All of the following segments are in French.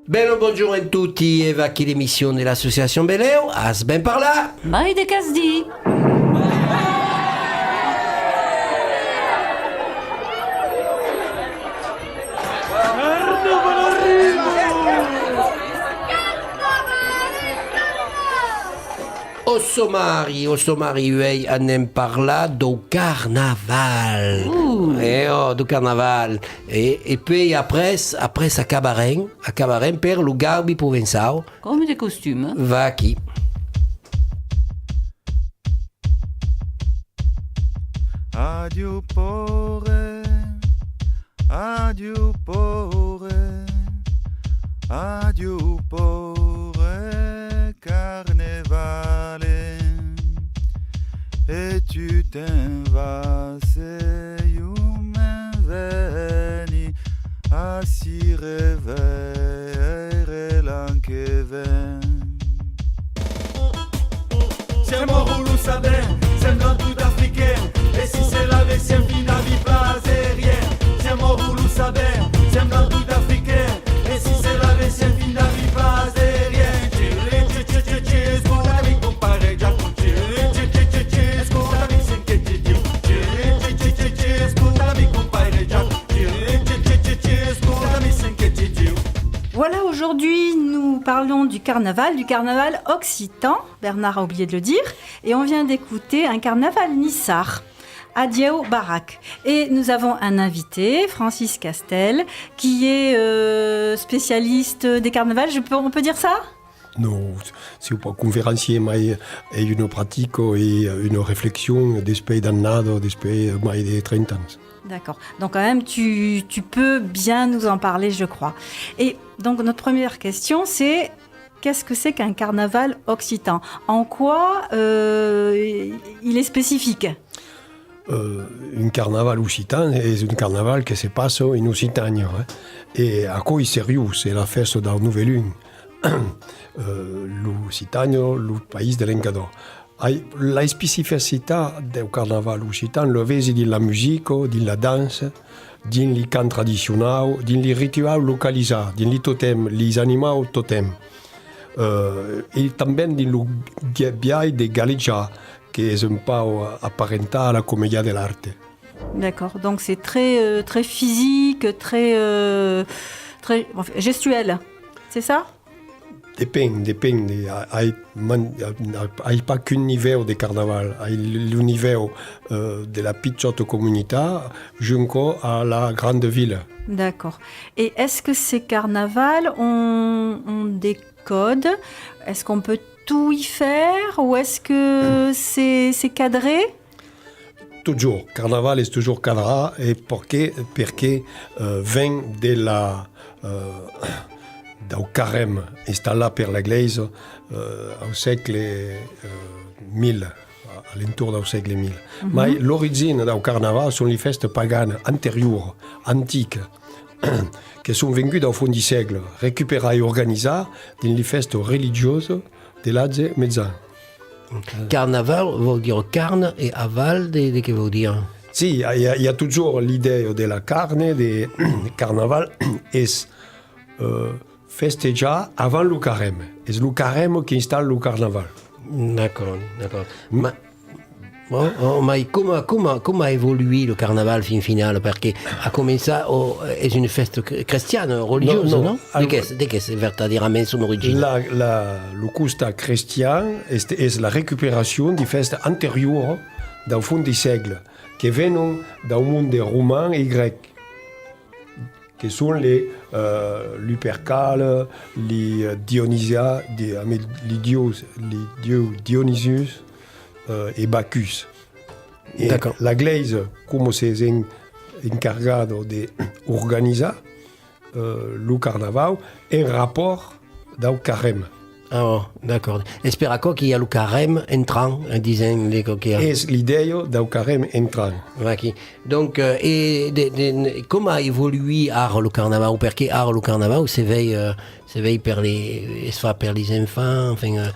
Bello buongiorno a tutti, Eva qui l'émission de l'association Beleo, as ben par là. Mai de Casdi. Au somari uei anem parla do carnaval. Do carnaval. Et puis après a cabaret per lo garbi provençal. Come de costume. Va aqui. Adieu pore, adieu pore, adieu pore, carnevale. E tu t'en vas, se io me veni a si revedere l'anche ven. Siamo voulu saber, semblant tout africain. Et si c'est la version finale, vi place rien. Siamo voulu saber, semblant tout africain. Et si c'est la version finale, vi place rien. Scusami compare già con scusami se che ti dico. Scusami compare già scusami se che ti dico. Voilà, aujourd'hui, nous parlons du carnaval occitan, Bernard a oublié de le dire, et on vient d'écouter un carnaval nissar, Adieu Barak. Et nous avons un invité, Francis Castel, qui est spécialiste des carnavals, on peut dire ça ? Non, c'est pas conférencier, mais è une pratique et une réflexion depuis d'années, depuis mai de 30 ans. D'accord. Donc quand même, tu peux bien nous en parler, je crois. Et donc notre première question, c'est qu'est-ce que c'est qu'un carnaval occitan ? En quoi il est spécifique ? Un carnaval occitan est un carnaval qui se passe en Occitanie. Et à quoi il est sérieux, c'est la fête de la Nouvelle Lune. L'Occitanie, le pays de l'Encador. La spécificité du carnaval occitan le vedi dans la musique, dans la danse, dans les cants traditionnels, dans les rituels localisés, dans les totems, les animaux totems. Et també dans le biais des galleja, qui est un peu apparenté à la commedia dell'arte. D'accord, donc c'est très, très physique, très gestuel, c'est ça ? Dépend. Il n'y a pas qu'un niveau de carnaval. Il y a le niveau de la petite communauté jusqu'à la grande ville. D'accord. Et est-ce que ces carnavals ont des codes ? Est-ce qu'on peut tout y faire ou est-ce que c'est cadré ? Toujours. Carnaval est toujours cadré et parce que vient de la... Dal carême installé par l'Église au siècle 1000, à l'entour du siècle 1000. Mais l'origine du carnaval sont les fêtes paganes antérieures, antiques, qui sont venues au fond du siècle, récupérées et organisées dans les fêtes religieuses de l'âge médian. Carnaval veut dire carne et aval, de que veut dire? Si, il y a toujours l'idée de la carne, de carnaval, est festejar avant le carême. C'est le carême qui installe le carnaval. D'accord. Ma comment a évolué le carnaval fin final? Parce que a commencé est une fête chrétienne, religieuse, non? De qu'est-ce verdaderamente son origine? Le culte chrétien est la récupération des fêtes antérieures du fond du siècle, qui viennent du monde romain et grec, qui sont les Lupercales, les Dionysia, les dieux Dionysius et Bacchus. Et l'Église, comme c'est encargé d'organiser le carnaval, en rapport au carême. Ah, oh, d'accord. Espera qu'il y a le carême entrant, disant les coquilles. C'est l'idée du carême entrant. Okay. Donc, comment a évolué le carnaval? Parce que le carnaval s'éveille per les enfants. Enfin,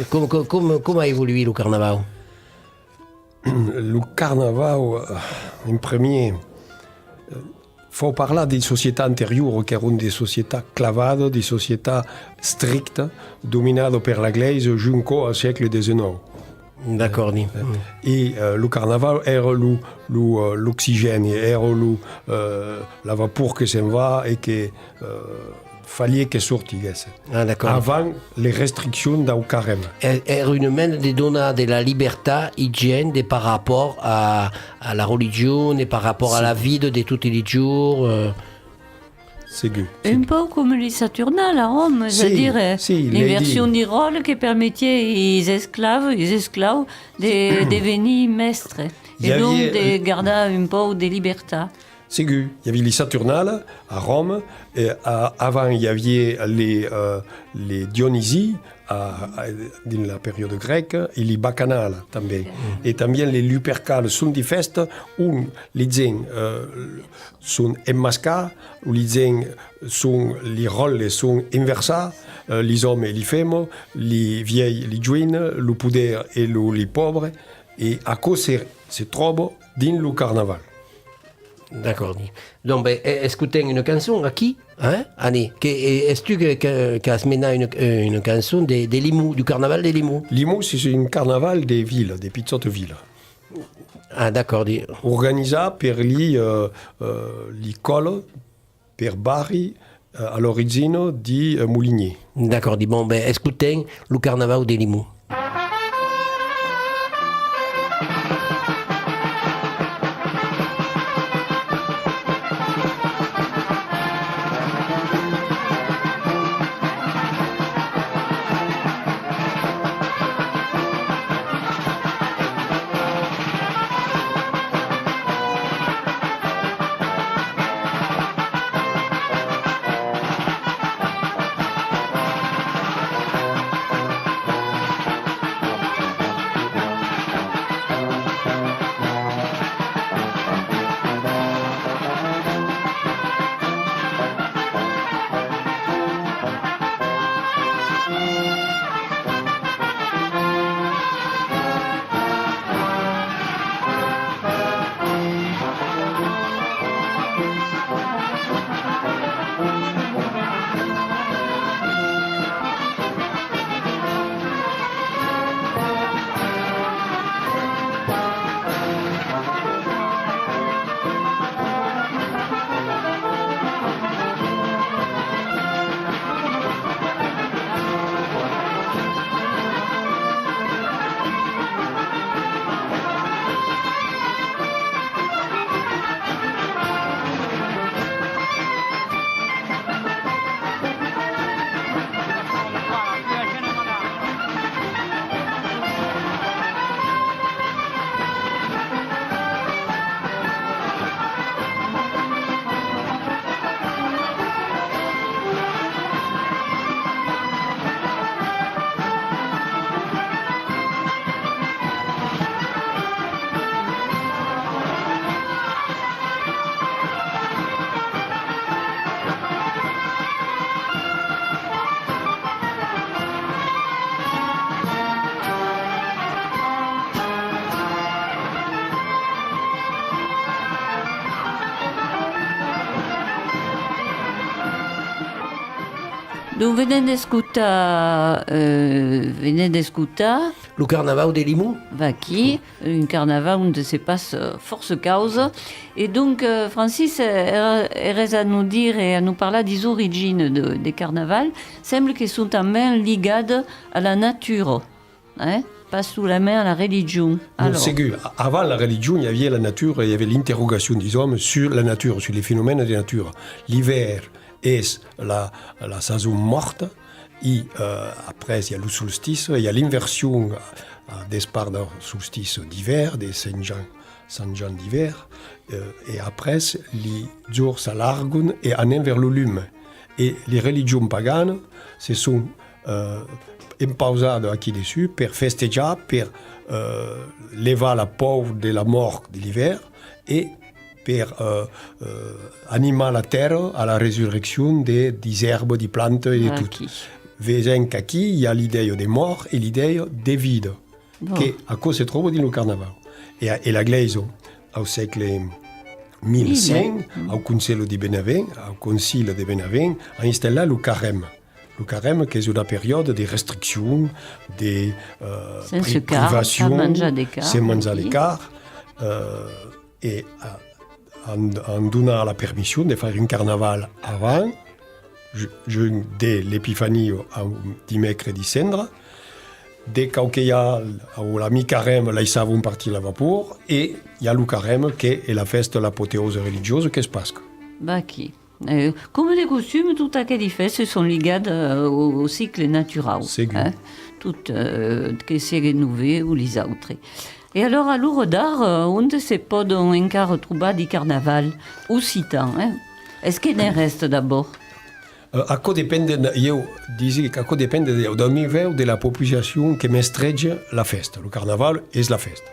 comment a évolué le carnaval? Le carnaval, en premier, faut parlar di società anteriori che erano di società clavate, di società stricte, dominate per la Glaise giunco al secolo XIX. D'accord. Et le carnaval era l'oxygène, era la vapeur che se va e che fallait che sortisse. Ah, d'accord. Avant les restrictions del carême. Era une main de dona de la libertà hygiène par rapport à la religion et par rapport à la vie de tous les jours. Ségur. Un peu comme les Saturnales à Rome, Si, c'est-à-dire si, l'inversion lady. du rôle qui permettait aux esclaves de devenir maîtres Il y et donc avait, de garder un peu de liberté. Ségur. Il y avait les Saturnales à Rome. Et avant, il y avait les Dionysies dans la période grecque et les Bacchanales també. Et també les Lupercales sont des fêtes où les gens sont emmasqués, où les gens les rôles sont inversés, les hommes et les femmes, les vieilles, les jeunes, le pouvoir et les pauvres. Et à cause se trouve dans le carnaval. D'accord. Donc, écoutez une chanson à qui hein? Annie, est-ce que as mené une chanson des Limoux, du carnaval des Limoux? Limoux, c'est un carnaval des villes, des petites villes. Ah, d'accord. Organisé par l'école, per Barry, à l'origine di Mouligny. D'accord. Bon, écoutez le carnaval des Limoux. Donc venez d'escutar Le carnaval des Limoux? Vaki, un carnaval où se passe force cause. Et donc, Francis, eres à nous dire et à nous parler des origines des carnavals. Semble qu'ils sont en main ligades à la nature, hein? Pas sous la main à la religion. Non, ségur. Avant la religion, il y avait la nature et il y avait l'interrogation des hommes sur la nature, sur les phénomènes de la nature. L'hiver est la saison morte et après il y a le solstice, il y a l'inversion des parts d'un solstice d'hiver, des Saint-Jean d'hiver, et après les jours s'allargent et annent vers le lume. Et les religions paganes se sont imposées aquí dessus pour festejar, pour lever la pauvre de la mort de l'hiver et pour animer la terre à la résurrection des herbes, des plantes et de tout. Veient qu'aquí, il y a l'idée des morts et l'idée des vides, qui à cause se trouve dans le carnaval. Et la Glaise, au siècle 1100, au Conseil de Benavent, a installé le carême. Le carême, qui est une période de restrictions, de privations, c'est manger d'écart, et en donnant la permission de faire un carnaval avant, dès l'épiphanie au dimecres de cendre, dès qu'il y a la mi-carême, là, ils savent partir la vapeur, et il y a le carême, qui est la fête de l'apothéose religieuse, qui est Pâques. Qui comme des costumes, toutes aquelles fêtes sont liées au cycle naturel. Toutes qui se renouvellent ou les autres. Et alors, à Lourdes, on ne sait pas encore trouver du carnaval aussi tant. Est-ce qu'il en reste d'abord? Això depèn del nivell de la populació que mestreja la festa. El carnaval és la festa.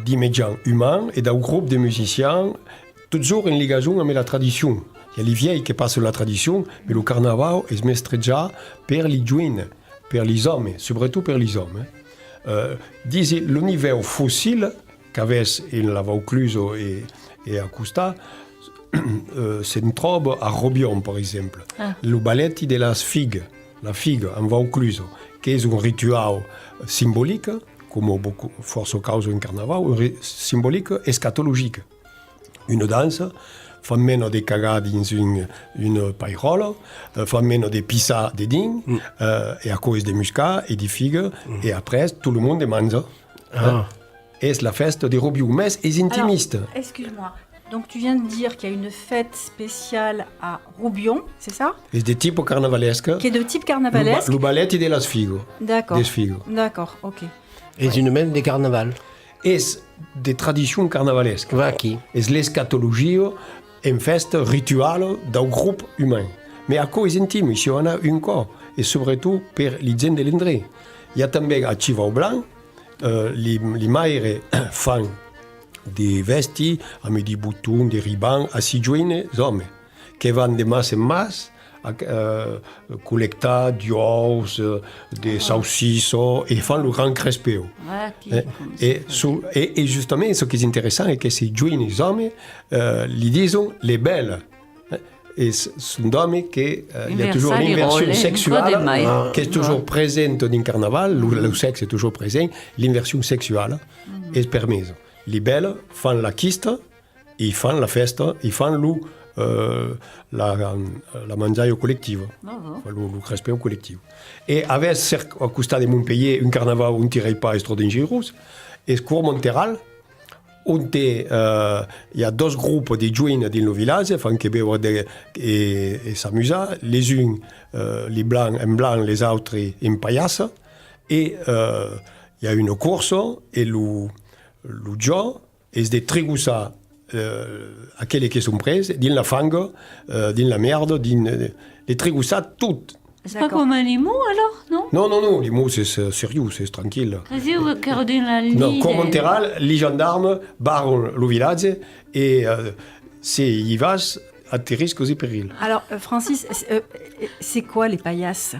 Di mitjans humans i d'un grup de musicians, toujours en ligaison amb la tradició. Hi ha les vieilles qui passent la tradició, però el carnaval és mestreja per les joves, per les homes, sobretot per les homes. El nivell fòssil que avès en la Vaucluse i a Costar, se'n troba a Robion, per exemple. Le ballet de les figues, la figue en Vaucluse, que és un ritual simbolique, com força causa en carnaval, un simbolique escatologique. Una dansa, fan mena de cagar dins una pairola, fan mena de pissar de dins, et a cause de muscat et de figues, et après, tout le monde mange. És la festa de Robion, mais és intimiste. Alors, excuse-moi. Donc tu viens de dire qu'il y a une fête spéciale à Roubion, c'est ça? És de type carnavalesque. Qui est de type carnavalesque. Le ballet de les figues. D'accord. Des figues. D'accord, ok. És une mena de carnaval. És de tradició carnavalesca. Qui? És l'escatologia en festa ritual d'un grup humà. Mais a quoi és intime, si on a un cor, et sobretot per les gent de l'endret. Hi ha també a Chivau Blanc, les maires fan des vestis avec des boutons, des ribans, à six joines hommes, qui vont de masse en masse à collecter des os, des saucisses, et font le grand crespeo. Et justement, ce qui est intéressant, c'est que ces joines hommes, ils disent les belles. Et sont hommes qui il y a toujours l'inversion sexuelle qui est toujours présente dans le carnaval, le sexe est toujours présent, l'inversion sexuelle est permise. Les belles font la quiste, ils font la festa, ils font la mangiaia collective, le crespeo collectif. Et avec à costat de Montpellier, un carnaval on ne tirait pas extraordinaire, et Cour Monteral, on il y a deux groupes de joines dans le village, font que beure et s'amuser, les uns les blancs en blanc, les autres en paillasse, et il y a une course, et le joc és de trigussar aquelles qui sont prises dins la fanga, dins la merde, de trigussar tout. C'est pas comme un limou alors, non? Non, limou c'est sérieux, c'est tranquille. Non, comme Monteral, les gendarmes barrent le village et si y vas, à tes risques et périls. Alors, Francis, c'est quoi les paillasses?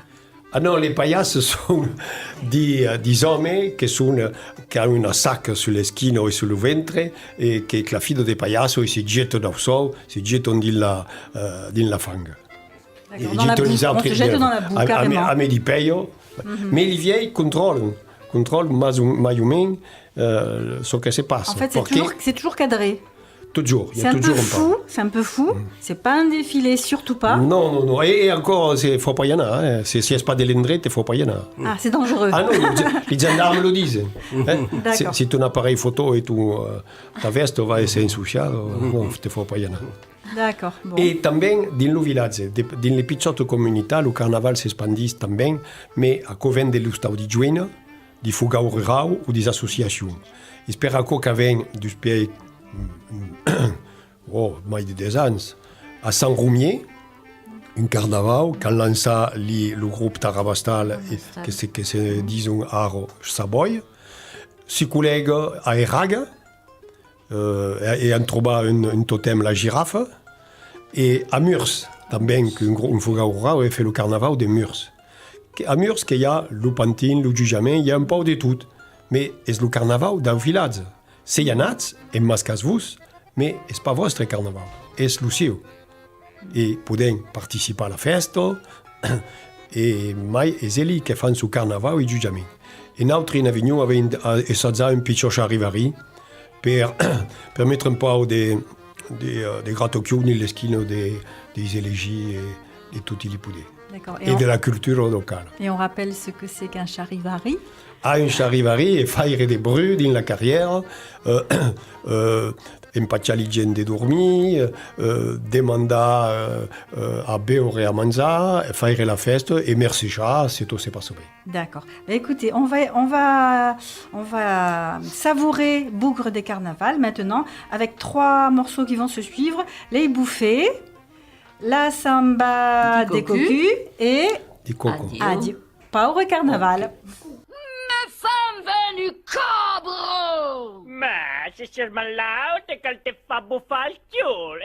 Ah non, les paillasses sont des hommes qui ont un sac sur l'esquine et sur le ventre et qui la fille des paillasses ils se jettent dans le sol, se jettent dans la fangue. Dans la boue, on se jette dans la boue, carrément. À Medipeio. Mais les vieilles contrôlent maillumment ce qui se passe. En fait, c'est toujours cadré. Toujours, il y a toujours un pas. C'est un peu fou, c'est pas un défilé, surtout pas. Non, et encore, il ne faut pas y en avoir. Si ce n'est pas de l'endret, il ne faut pas y en avoir. Ah, c'est dangereux. Ah non, les gendarmes le disent. Si ton appareil photo et ta veste va essayer social, non, il ne faut pas y en avoir. D'accord. Bon. Et també dans le village, dans les petites communautés, le carnaval s'expandit també, mais à cause de l'Estau de Joina, des fogaux ruraux ou des associations. J'espère qu'avec du pays, mai de 10 ans, à Saint-Roumier, un carnaval, quand lança le groupe Tarabastal, que se disent Aro Saboy, ses collègues à Eraga, et en troba un totem, la girafe, et à Murs, també, un fogau rural, a fait le carnaval de Murs. À Murs, il y a le pantin, le jugement, il y a un peu de tout, mais c'est le carnaval d'un village. Se anats, emmascas-vos, mais és pas vostre carnaval, és lo seu. E podem participar a la festa, e mai és ells que fan su carnaval i jutjament. E nosaltres in Avignon avem assajat un pitjor charivari per mettre un po' de grattocchioni l'esquino des élégies et de tutti i pudè. D'accord. Et de la culture locale. Et on rappelle ce que c'est qu'un charivari. Un charivari è fare de brut in la carriera, empacciare la gente a dormire, demandare a bere e a mangiare, fare la festa e mercejar se tout se passe bien. D'accord. Bah, écoutez, on va savourer Bougre des Carnavals maintenant avec 3 morceaux qui vont se suivre. Les Bouffées, la Samba Di des Cocu Cocus et Di coco. Addio. Adieu. Pauvre Carnaval. Femme venue cabro! Ma, se seulement là, te che te fa buffare il chiulo,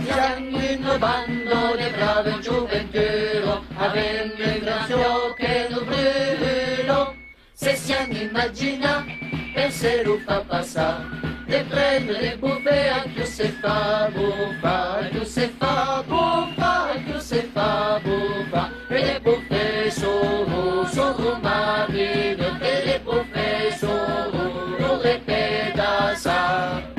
Siamo in un bando di brave gioventù, avendo in grazia che non brûlo. Se siamo immagina, pensiero fa passare, di prendere le buffe a più se fa buffa, più se fa buffa, più se fa buffa. E le buffe sono marine, e le buffe sono le pedasa.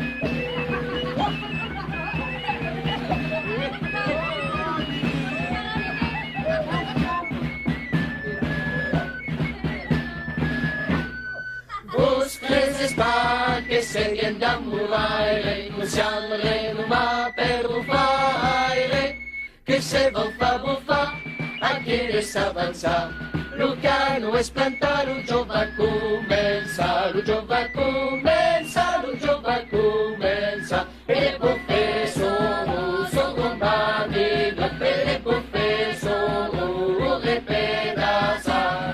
Busclese spacche se viene da muraire, non siamo renuma per buffare, che se vuol fa buffa, a chi ne sa avanzare. Lucano è splantare, un giova commensa, un giova commensa, un giova commensa, e le buffe sono mani, e le buffe sono le pedasa.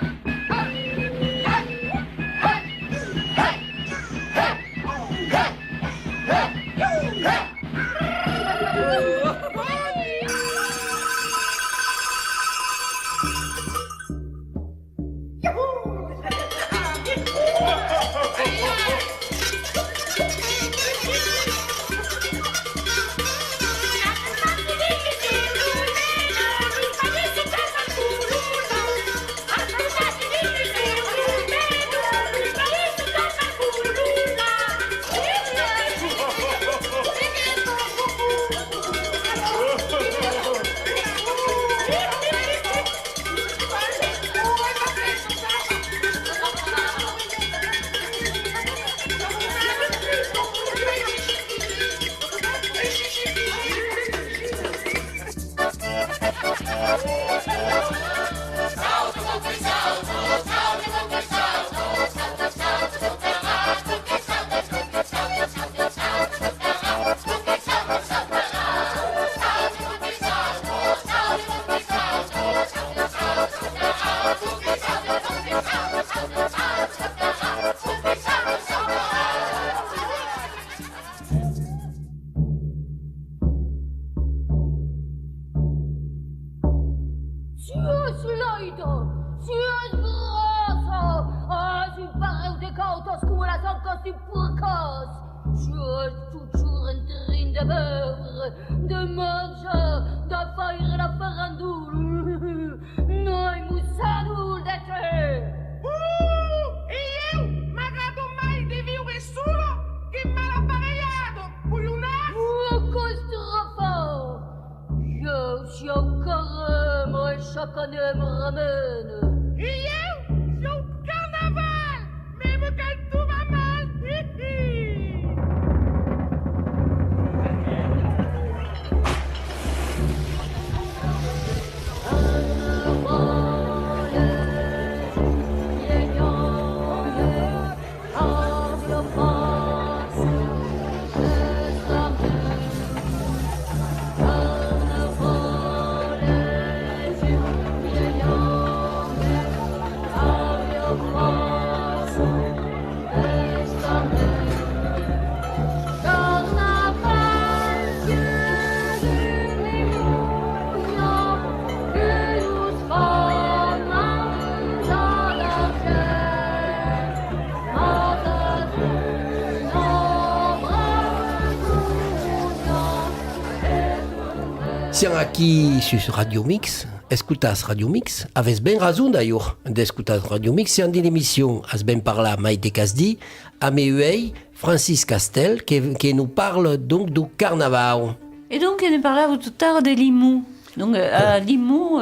siamo aquí sur Radio Mix, escutas Radio Mix, avez ben raison d'ailleurs d'escutar Radio Mix, siamo di l'émission As ben parla Maite Casdi, a meuei Francis Castel, qui nous parle donc du carnaval. Et donc, on parlait tout à l'heure de Limoux. Donc, à Limoux,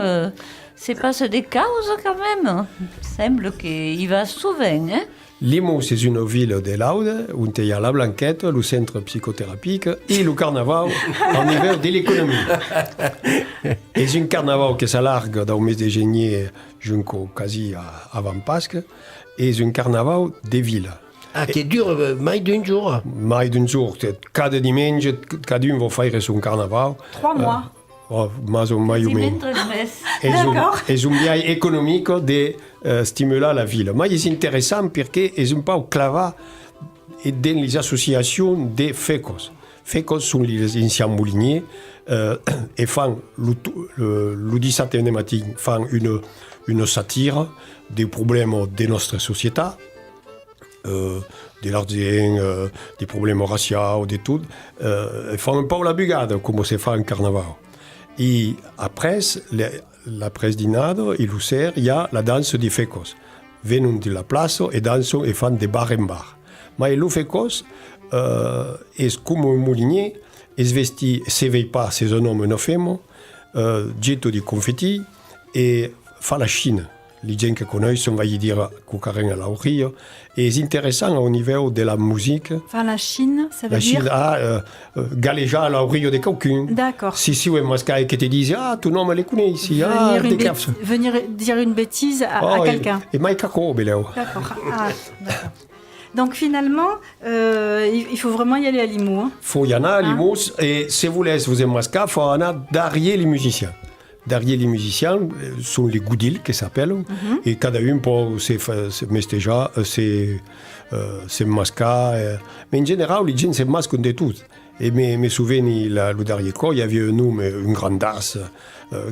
c'est pas des causes quand même. Il semble qu'il va souvent, hein? Limoux, c'est une ville de l'Aude où il y a la Blanquette, le centre psychothérapique et le carnaval au niveau de l'économie. Et c'est un carnaval qui s'alargue dans le mes de juillet jusqu'au quasi avant Pâques. Et c'est un carnaval des villes. Ah, qui dure mai d'un jour. Mai d'un jour. Cada dimanche, cadun va faire son carnaval. 3 mois. Mais au mai ou mai. És un viatge econòmic de stimular la ville. Mais és interessant perquè és un peu clavar dans les associations de FECOS. FECOS són les anciens mouliniers et fan le 17e matin fan une satire des problèmes de notre société, de l'argent, des problèmes raciaux, de tout. Fan un peu la bugada, comme se fa en carnaval. Et après, l'après dinado i l'Ucer, hi ha la dansa de FECOS. Venen de la plaça i dansen i fan de bar en bar. Ma el FECOS és com un moliner, es vesti, se vei pas, se un home no femo, getto di confetti e fa la Xina. Les gens que connaissent, on va y dire Cucaren à l'Aurio. Et c'est intéressant au niveau de la musique. Enfin, la Chine, ça veut la dire... La Chine, galéja à l'Aurio de quelqu'un. D'accord. Si ouais, Mascaï qui te disait, tu non, me les connais ici. Venir dire une bêtise à quelqu'un. Et Mike Kako, Béléo. D'accord. D'accord. Donc finalement, il faut vraiment y aller à Limoux. Hein. Faut y aller à Limoux. Et si vous laissez vous aimer Masca, il faut aller derrière les musiciens. Derrière les musiciens sont les goudils qui s'appellent et chacun peut se mestejar, se mascar. Mais en général, les gens se masquent de tout. Et me souviens, le dernier coup, il y avait une grande as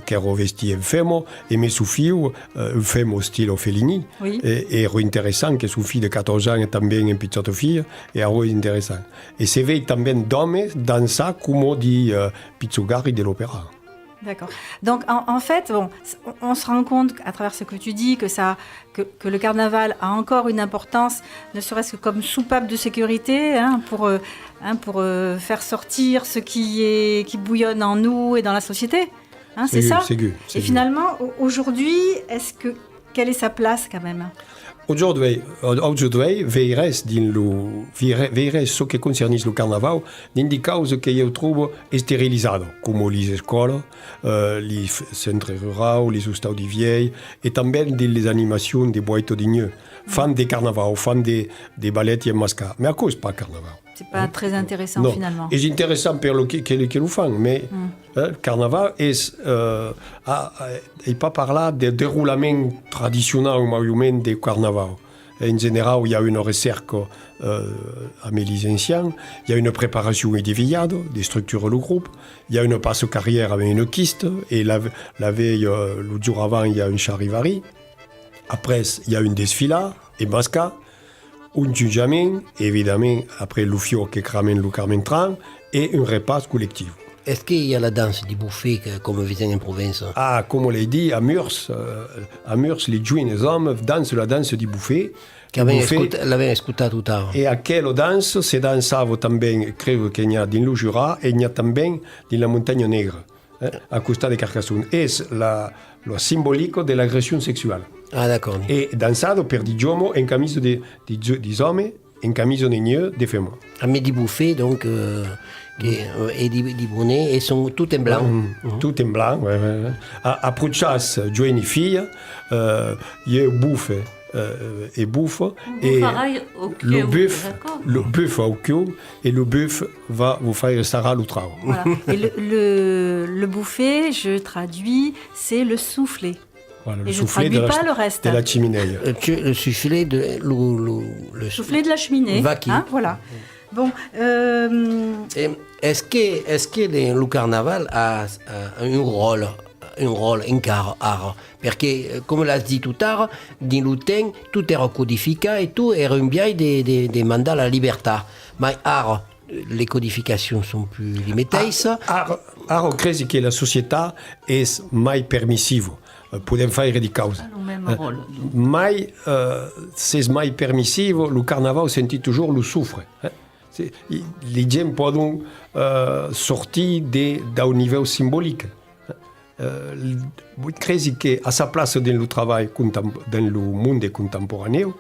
qui est revestie en femme et mes sous-filles, un femme style Fellini. Oui. Et era intéressant que sous fille de 14 ans também une petite fille, et era intéressant. Et se veut também d'hommes danser comme dit Pizzugari de l'opéra. D'accord. Donc, en fait, bon, on se rend compte, à travers ce que tu dis, que le carnaval a encore une importance, ne serait-ce que comme soupape de sécurité, pour faire sortir ce qui bouillonne en nous et dans la société. C'est ça. Et finalement, aujourd'hui, quelle est sa place quand même? Aujourd'hui, veirez ce qui concerne le carnaval, dans des causes que je trouve stérilisées, comme les écoles, les centres ruraux, les hostos de vieilles, et també les animations des boîtes d'igneux, fans de carnaval, fans de ballets et masca. Mais à cause pas carnaval. C'est pas très intéressant non. Finalement. C'est intéressant pour le qui le font, mais le carnaval est pas parler de déroulement traditionnel au mouvement de carnaval. En général, il y a une recherche à mes anciens, il y a une préparation édiviade, des structures de groupe, il y a une passe-carrière avec une kiste, et la veille, le jour avant, il y a une charivari. Après, il y a une desfila, et masca. Un jugement, évidemment, après le fio qui crame le carmentran, et un repas collectif. Est-ce qu'il y a la danse du buffet comme vient en province? Ah, comme on l'a dit, à Murs, les jeunes hommes dansent la danse du buffet. L'avons écouté tout à l'heure. Et à quelle danse se dansava també, crec qu'il y a dans le Jura, et il y a també dans la montagne nègre, à Costa de Carcassonne. És le symbolique de l'agression sexuelle. Ah, d'accord. Et dansado per di giomo en camise des hommes, en camise de nœuds des femmes. À midi buffet, donc, et des bonnets, et sont tout en blanc. Tout en blanc, ouais. À Pruchas, jeunes filles, il y a bouffe. Et bouffe et le bœuf au cul et le bœuf va vous faire Sarah l'outrao. Voilà. Et le buffet, je traduis, c'est le soufflet. Voilà, et je ne traduis pas le reste. De la cheminée. Le soufflet de le soufflet de la cheminée. Voilà. Bon. Est-ce que le carnaval a un rôle? Un art. Parce que, comme l'a dit tout à l'heure, dans le tout est recodifié et tout est un bien des mandats à la liberté. Mais art, les codifications sont plus limitées. Aro crezi che la società è mai permissiva. Podem fare di causa. Mai, se è mai permissivo, il carnaval senti toujours lo soffre. Les gens poden sortir da un nivell simbolic. Crezi che a sa place dans le travail, dans le monde contemporaneu,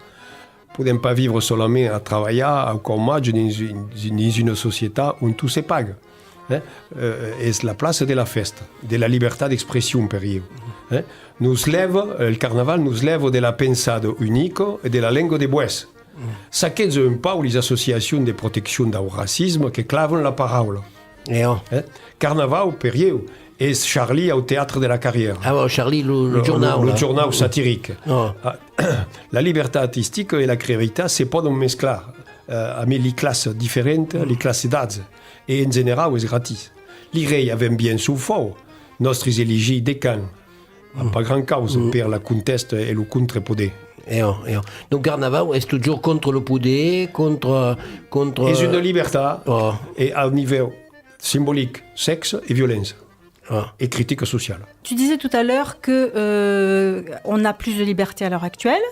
podem pas vivre seulement à travailler encore plus dans une société où tout se pague. És la plaça de la festa, de la llibertat d'expressió per io. El carnaval nos leva de la pensada única e de la llengua de boès. S'aquests un pau les associacions de protecció del racisme que claven la paraula. Carnaval per io és Charlie au Théâtre de la Carrière. Ah bon, Charlie, le journal. Le journal satirique. La libertà artistica e la creativitat se poden mesclar amb les classes diferents, les classes d'âge. Et en général, c'est gratis. L'IREI avait bien souffert. Nostres éligis décans. Pas grand cause pour la conteste et le contre-poder. Donc, Carnaval est toujours contre le poder, contre... C'est une liberté et à un niveau symbolique, sexe et violence. Et critique sociale. Tu disais tout à l'heure que on a plus de liberté à l'heure actuelle.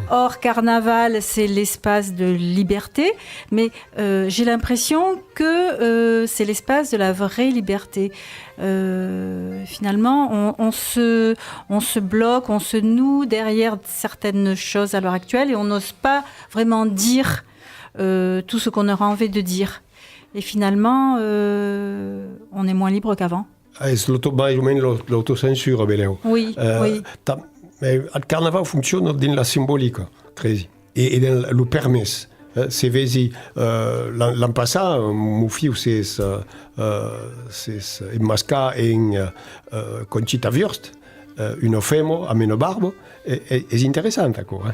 Or, Carnaval, c'est l'espace de liberté, mais j'ai l'impression que c'est l'espace de la vraie liberté. Finalement, on se bloque, on se noue derrière certaines choses à l'heure actuelle et on n'ose pas vraiment dire tout ce qu'on aura envie de dire. Et finalement, on est moins libre qu'avant. És mai o menys l'autocensura, veleu. Oui, oui. El carnaval funciona dins la simbòlica, crezi, i dins el permès. Se vezi, l'any passat, meu fill s'és emmascar en Conchita Wurst, una femme amb una barba, és interessant, d'acord.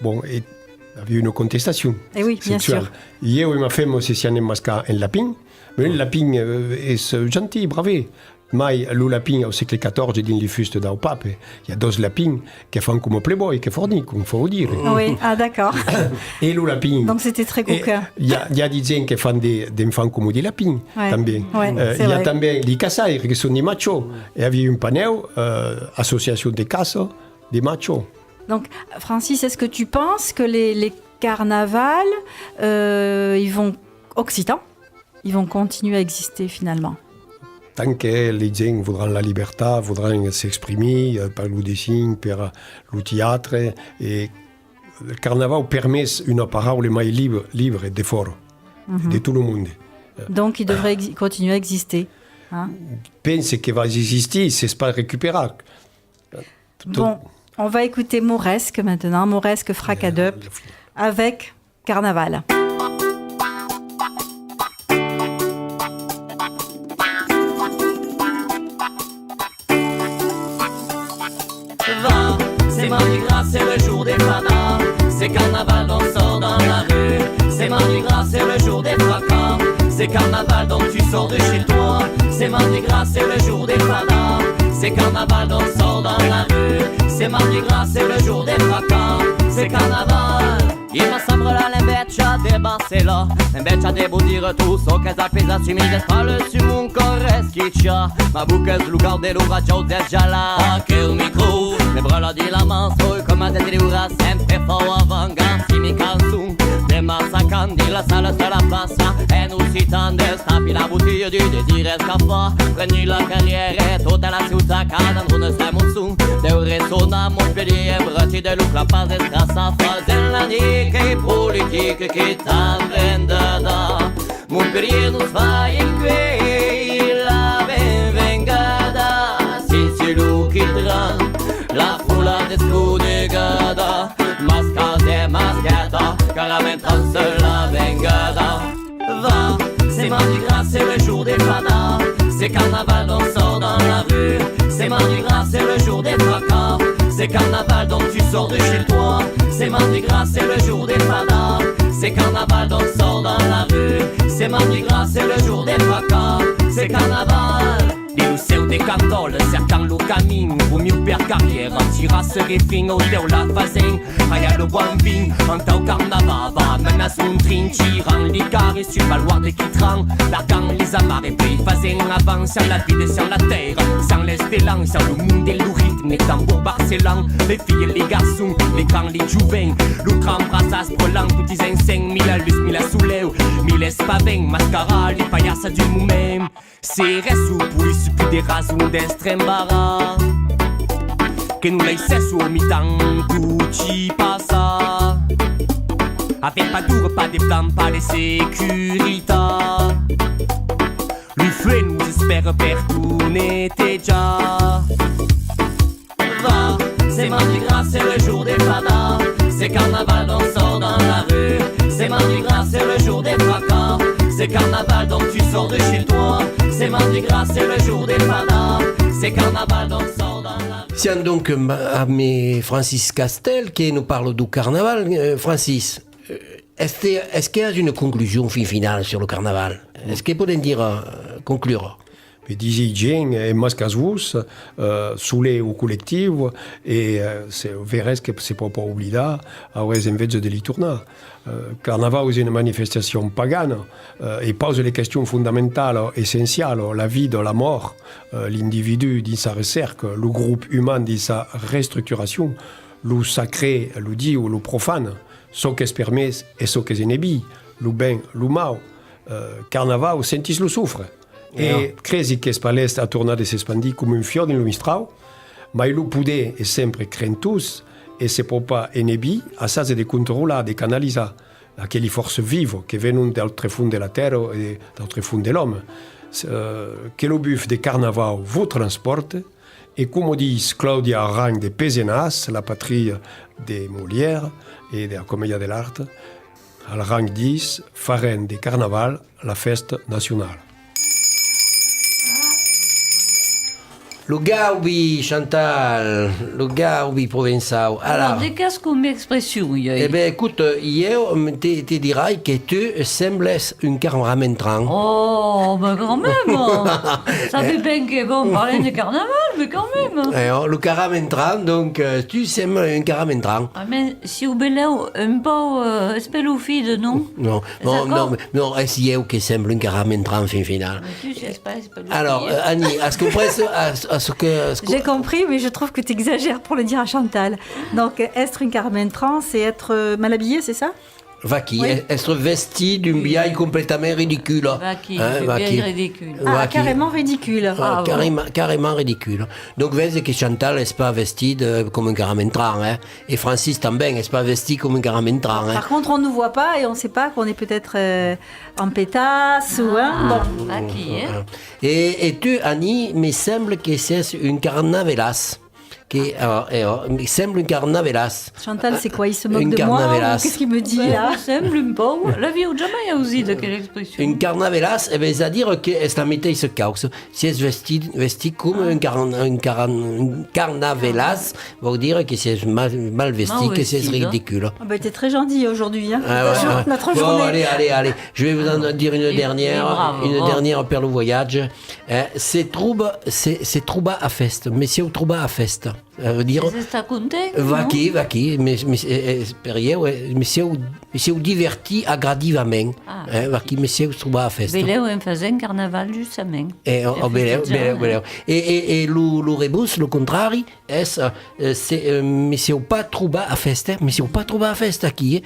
Bon, il y avait une contestation sexuelle. Jo i ma femme s'han emmascar en lapin, mais le lapin és gentil, bravé. Mai le lapin au segle XIV dins les fustes del pape. Il y a dos lapins qui font comme Playboy, qui fornissent, il faut dire. Oui, d'accord. Et le lapin. Donc c'était très coquin. Il y a des gens qui font des enfants comme des lapins. També. Il y a també les caçaires qui sont des machos. Et il y avait un panel, association de casse, des machos. Donc, Francis, est-ce que tu penses que les carnavals, ils vont occitans, ils vont continuer à exister finalement? Tant que les gens voudront la liberté, voudront s'exprimer par le dessin, par le théâtre, et le carnaval permet une parole plus libre et fort de tout le monde. Donc il devrait continuer à exister. Hein? Pense qu'il va exister, c'est pas récupérable. Bon, on va écouter Mauresque maintenant, Mauresque Fracadup, avec Carnaval. C'est Mardi Gras, c'est le jour des fanas. C'est carnaval, on sort dans la rue. C'est Mardi Gras, c'est le jour des fracas. C'est carnaval, donc tu sors de chez toi. C'est Mardi Gras, c'est le jour des fanas. C'est carnaval, donc on sort dans la rue. C'est Mardi Gras, c'est le jour des fracas. C'est carnaval. Il me sembrerà l'inveccia de Barcella, l'inveccia devo dire tu, so che sa pesa si mi spalle su un correschiccia, ma buca slugar de l'ura già del gialla, anche il micro, le brala di la manso, come te dirà sempre fa avangarsi mi canzun, de massacandi la sala sta la passa, e non si tende, stappi la bottiglia di desire scappa, prendi la carriera, tutta la città cada, non stiamo su, de resona, mon piedi e bracci de luc, la paz è strassa, fazella di che politica che t'avvenda da Montpellier non fa in quei la vengada si lu che tra la folla descodegada mascate mascata caramentranze la vengada va c'est Mardi Gras c'est le jour des fanas c'est carnaval on sort dans la rue c'est Mardi Gras c'est le jour des fracas c'est carnaval donc tu sors de chez toi. C'est Mardi Gras, c'est le jour des fanas. C'est carnaval donc sors dans la rue. C'est Mardi Gras, c'est le jour des fracas. C'est carnaval. Diu seu de cantol, cercant le camí, o meu per carrière, tira se refin o teu la fazem. faia le bon vin anta o carnaval va menas un trintiran ligare sul baluarte chitran l'argan les amarre pei fazem avançar la vida sur la terre sans l'espérance sur le monde et le rythme et tambour barcelan les filles et les garçons les grands les juvens l'outre brassas brelan tout ils enseignent mille luz mille souleu mille espaveng mascara les paillasses du moment c'est resu pour plus des raisons d'estrembara che nulla in sesso mi tanto ci passa avec pas d'ouvre, pas de plan, pas de sécurité le feu nous espère partout n'était déjà va c'est Mardi Gras, c'est le jour des fadas c'est carnaval, on sort dans la rue c'est Mardi Gras, c'est le jour des fracas c'est carnaval, donc tu sors de chez toi c'est Mardi Gras, c'est le jour des fadas c'est carnaval, donc sort dans la rue. Siamo donc a Francis Castel qui nous parle du carnaval. Francis, est-ce qu'il y a une conclusion finale sur le carnaval? Est-ce qu'il peut dire conclure? Dizia gent e mascas-vos sole o col·lectiu e veres que se pot pas oblidar aures en vez de li tornar. Carnaval és una manifestació pagana et pose les questions fondamentales, essentielles, la vie, la mort, l'individu dans sa recerche, le groupe humain dans sa restructuration, le sacré, le dit ou le profane, ce qui est permis et ce qui est inhibi, le bien, le mal. Carnaval sentis le souffre. E crezi che spalest a tornar de s'expandir come un fior in lo mistral, ma il poder è sempre crentus e se può pas enebi a sase de controlar, de canalizzare aquelle force vive che vengono d'altre fond de la terra e d'altre fond de l'homme. Che lo buff de carnaval vous transporte e come dice Claudia Arang de Pézenas, la patrie de Molière e de la commedia dell'arte, al rang 10 farem de carnaval la festa nationale. Le Gaubi, Chantal, le Gaubi provençal. Alors, des casques comme expression, eh bien, écoute, hier, te dirai que tu sembles un carnaval. Oh, ben quand même. Ça fait bien que bon parler de carnaval, mais quand même. Le carnaval, donc, tu sembles un carnaval. Ah, mais si vous beleu un peu speloufide, non? Non, non, c'est hier que semble un carnaval fin final. Tu sais pas, speloufide. Alors, Annie, est-ce que presque... J'ai compris, mais je trouve que tu exagères pour le dire à Chantal. Donc, être une carmen trans, c'est être mal habillé, c'est ça? Vaki, oui. Être vesti d'un biaille complètement ridicule. Vaki, bien ridicule. Ah, carrément ridicule. Ah, carrément ridicule. Donc, voyez que Chantal n'est pas vestie comme un caramintran. Hein? Et Francis, também, n'est pas vesti comme un caramintran. Hein? Par contre, on ne nous voit pas et on ne sait pas qu'on est peut-être en pétasse ou... Hein? Bon. Vaki, hein? Et tu, Annie, me semble que c'est une carnavelas. Qui semble un carnavelas. Chantal, c'est quoi? Il se moque de moi? Qu'est-ce qu'il me dit là? Semble un peu. La vie au jamais aussi de quelle expression? Un carnavelas, eh bien, c'est-à-dire que c'est la météo se cause. Si c'est vesti comme un carnavelas, veut dire que c'est mal vesti, que c'est ridicule. Ah ben, t'es très gentil aujourd'hui, hein? Notre journée. Allez. Je vais vous en dire une dernière per le voyage. C'est trouba à fest, mais c'est au trouba à fest. Dire sta content? Vaki, mais se ho diverti agradivament. Vaki, mais se ho trobat a festa. Beleu en faisant carnaval justament. Beleu. Et le rebus, le contrari, és mais se ho pas trobat a festa, aquí.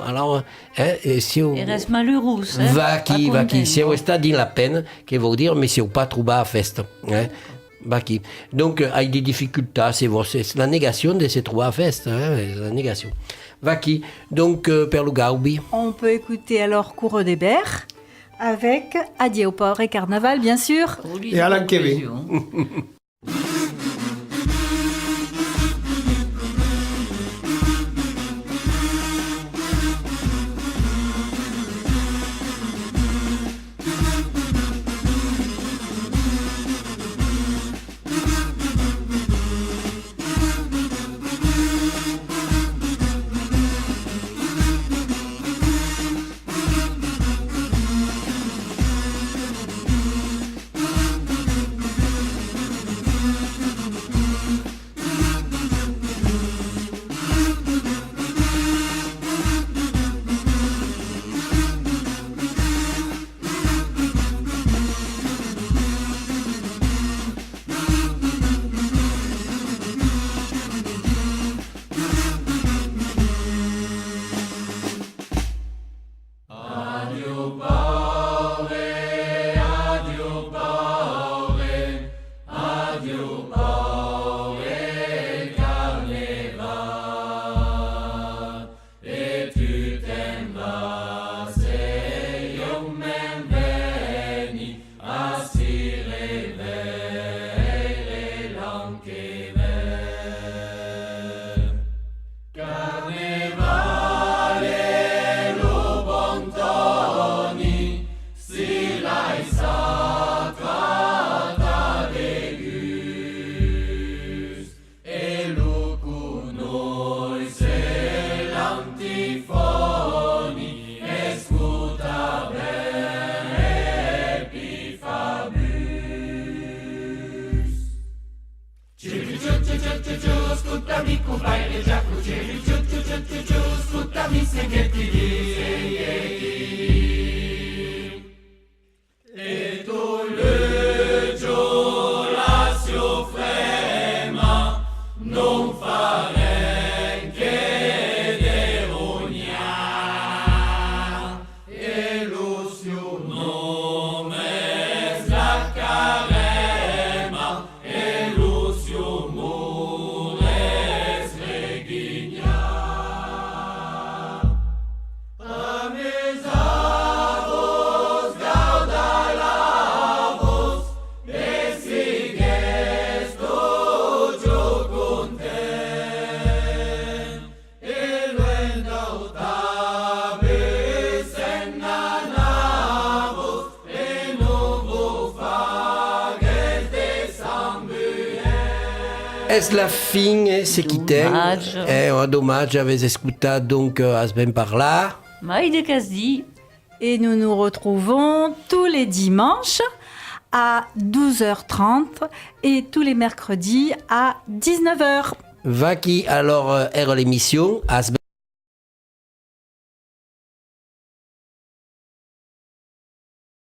Alors, se ho... Eres malheureux, Vaki, se ho estat dins la peine, que vau dire, mais se ho pas trobat a festa. Baki. Donc, il y a des difficultés, c'est la négation de ces trois festes, la négation. Vaki. Donc, per le Gaubi. On peut écouter alors Cour des Berres avec Adieu au port et carnaval, bien sûr. Et Alain Kevin. Es la fin, se quiten. Dommage. Dommage, avez escutat donc As Ben Parlar. Mai de Casdi. Et nous nous retrouvons tous les dimanches à 12h30 et tous les mercredis à 19h. Vaki alors l'émission As Ben